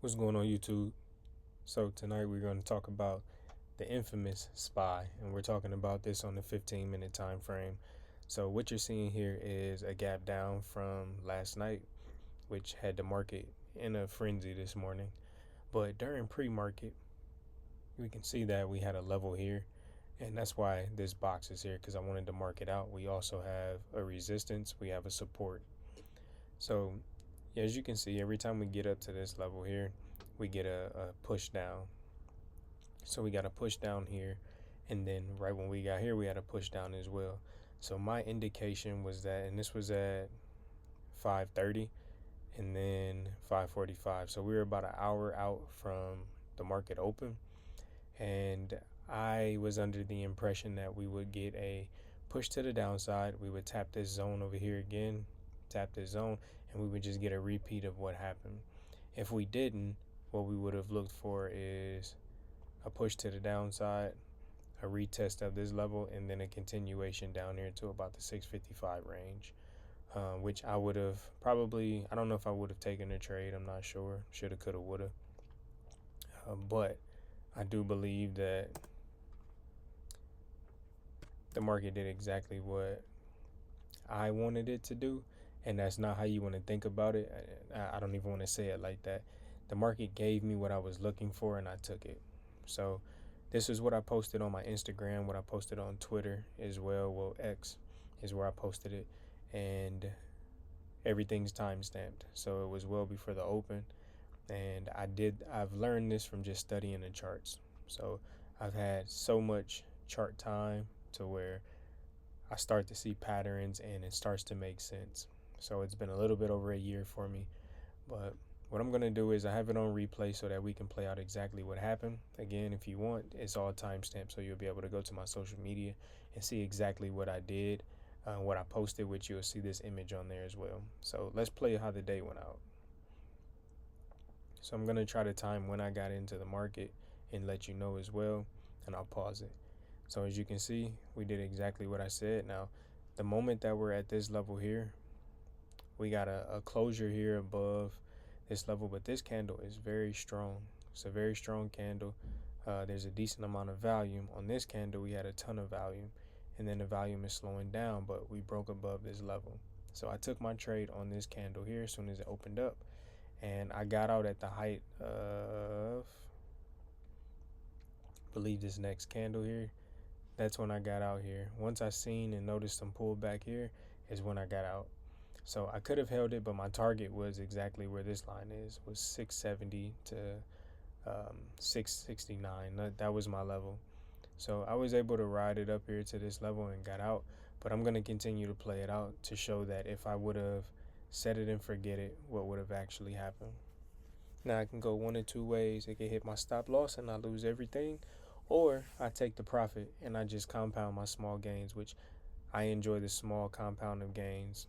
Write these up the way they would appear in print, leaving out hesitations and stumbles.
What's going on, YouTube? So tonight we're going to talk about the infamous SPY, and we're talking about this on the 15-minute time frame. So what you're seeing here is a gap down from last night, which had the market in a frenzy this morning. But during pre-market, we can see that we had a level here, and that's why this box is here, because I wanted to mark it out. We also have a resistance, we have a support. So as you can see, every time we get up to this level here, we get a push down. So we got a push down here, and then right when we got here, we had a push down as well. So my indication was that, and this was at 5:30 and then 5:45. So we were about an hour out from the market open, and I was under the impression that we would get a push to the downside. We would tap this zone over here again, tap this zone, and we would just get a repeat of what happened. If we didn't, what we would have looked for is a push to the downside, a retest of this level, and then a continuation down here to about the 655 range, which I would have probably, I don't know if I would have taken a trade. I'm not sure. Shoulda, coulda, woulda. But I do believe that the market did exactly what I wanted it to do, and that's not how you want to think about it. I don't even want to say it like that. The market gave me what I was looking for, and I took it. So this is what I posted on my Instagram, what I posted on Twitter as well. Well, X is where I posted it, and everything's time stamped. So it was well before the open, and I've learned this from just studying the charts. So I've had so much chart time to where I start to see patterns and it starts to make sense. So it's been a little bit over a year for me, but what I'm going to do is I have it on replay so that we can play out exactly what happened. Again, if you want, it's all timestamped, so you'll be able to go to my social media and see exactly what I did, what I posted, which you'll see this image on there as well. So let's play how the day went out. So I'm going to try to time when I got into the market and let you know as well, and I'll pause it. So as you can see, we did exactly what I said. Now, the moment that we're at this level here, we got a closure here above this level, but this candle is very strong. It's a very strong candle. There's a decent amount of volume. On this candle, we had a ton of volume, and then the volume is slowing down, but we broke above this level. So I took my trade on this candle here as soon as it opened up, and I got out at the height of, I believe, this next candle here. That's when I got out here. Once I seen and noticed some pullback here is when I got out. So I could have held it, but my target was exactly where this line is, was 670 to 669. That was my level. So I was able to ride it up here to this level and got out, but I'm going to continue to play it out to show that if I would have set it and forget it, what would have actually happened. Now I can go one of two ways. It can hit my stop loss and I lose everything, or I take the profit and I just compound my small gains, which I enjoy the small compound of gains.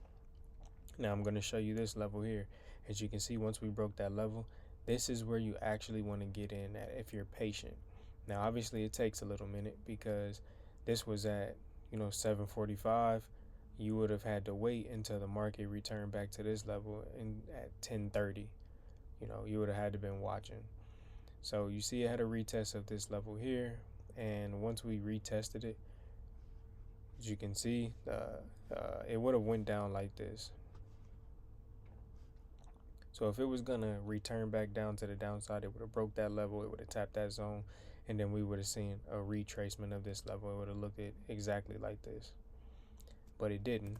Now I'm going to show you this level here. As you can see, once we broke that level, this is where you actually want to get in at if you're patient. Now obviously it takes a little minute because this was at 7:45. You would have had to wait until the market returned back to this level and at 10:30. You would have had to been watching. So you see it had a retest of this level here, and once we retested it, as you can see, it would have went down like this. So if it was gonna return back down to the downside, it would have broke that level, it would have tapped that zone, and then we would have seen a retracement of this level. It would have looked exactly like this, but it didn't.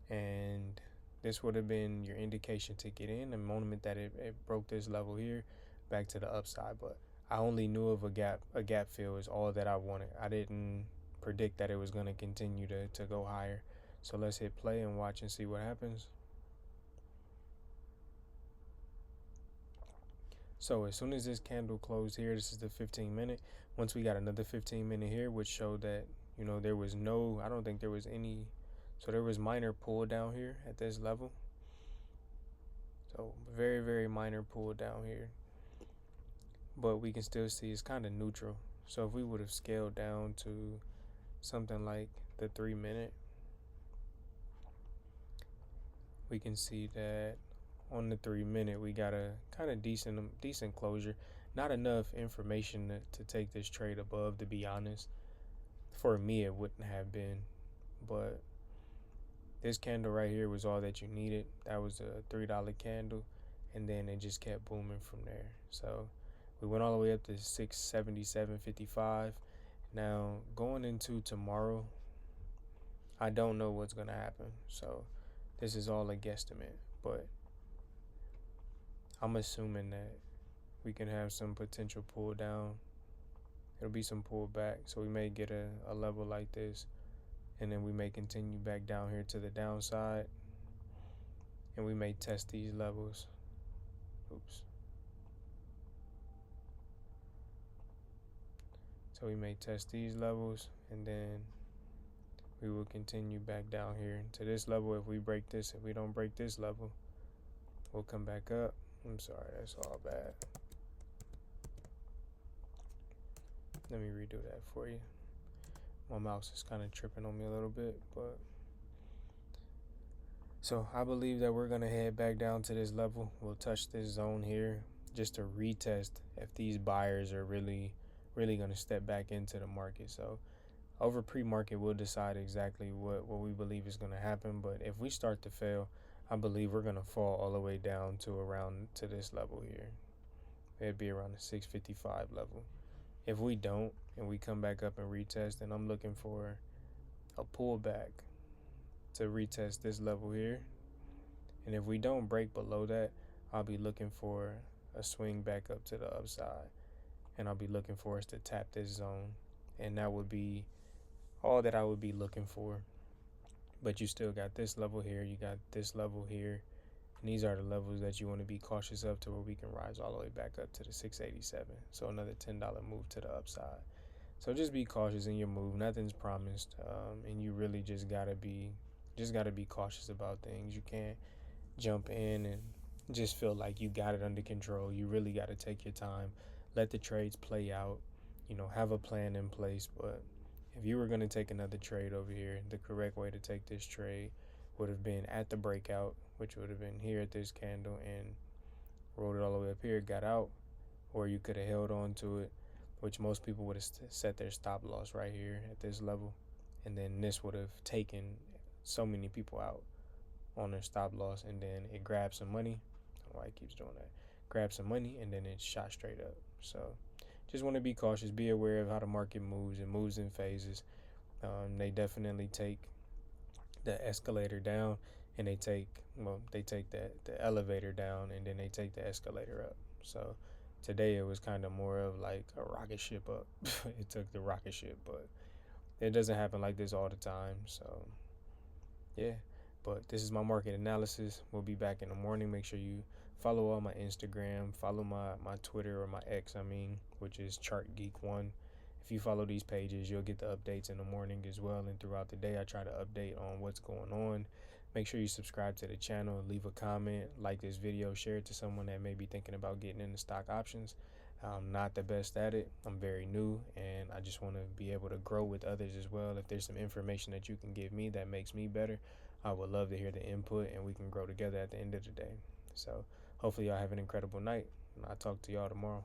And this would have been your indication to get in the moment that it broke this level here back to the upside. But I only knew of a gap fill is all that I wanted. I didn't predict that it was going to continue to go higher. So let's hit play and watch and see what happens. So as soon as this candle closed here, this is the 15-minute. Once we got another 15-minute here, which showed that, there was I don't think there was any. So there was minor pull down here at this level. So very, very minor pull down here. But we can still see it's kind of neutral. So if we would have scaled down to something like the 3-minute, we can see that on the 3 minute, we got a kind of decent closure. Not enough information to take this trade above, to be honest. For me, it wouldn't have been, but this candle right here was all that you needed. That was a $3 candle, and then it just kept booming from there. So we went all the way up to 677.55. Now going into tomorrow, I don't know what's gonna happen. So this is all a guesstimate, but I'm assuming that we can have some potential pull down. It'll be some pullback, so we may get a level like this, and then we may continue back down here to the downside, and we may test these levels. Oops. So we may test these levels, and then we will continue back down here to this level. If we break this, if we don't break this level, we'll come back up. I'm sorry, that's all bad. Let me redo that for you. My mouse is kind of tripping on me a little bit, but so I believe that we're gonna head back down to this level. We'll touch this zone here just to retest if these buyers are really gonna step back into the market. So over pre-market, we'll decide exactly what we believe is gonna happen. But if we start to fail, I believe we're gonna fall all the way down to around to this level here. It'd be around the 655 level. If we don't and we come back up and retest, then I'm looking for a pullback to retest this level here. And if we don't break below that, I'll be looking for a swing back up to the upside, and I'll be looking for us to tap this zone, and that would be all that I would be looking for. But you still got this level here, you got this level here, and these are the levels that you want to be cautious of, to where we can rise all the way back up to the 687. So another $10 move to the upside. So just be cautious in your move. Nothing's promised, and you really just gotta be cautious about things. You can't jump in and just feel like you got it under control. You really got to take your time, let the trades play out, have a plan in place. But if you were going to take another trade over here, the correct way to take this trade would have been at the breakout, which would have been here at this candle, and rolled it all the way up here, got out. Or you could have held on to it, which most people would have set their stop loss right here at this level, and then this would have taken so many people out on their stop loss, and then it grabbed some money. I don't know why it keeps doing that. Grab some money, and then it shot straight up. So just want to be cautious, be aware of how the market moves. It moves in phases. They definitely take the escalator down, and they take the elevator down, and then they take the escalator up. So today it was kind of more of like a rocket ship up. It took the rocket ship, but it doesn't happen like this all the time. So yeah, but this is my market analysis. We'll be back in the morning. Make sure you follow all my Instagram, follow my Twitter, or my X, which is ChartGeek1. If you follow these pages, you'll get the updates in the morning as well. And throughout the day, I try to update on what's going on. Make sure you subscribe to the channel, leave a comment, like this video, share it to someone that may be thinking about getting into stock options. I'm not the best at it. I'm very new, and I just want to be able to grow with others as well. If there's some information that you can give me that makes me better, I would love to hear the input, and we can grow together at the end of the day. So hopefully y'all have an incredible night, and I'll talk to y'all tomorrow.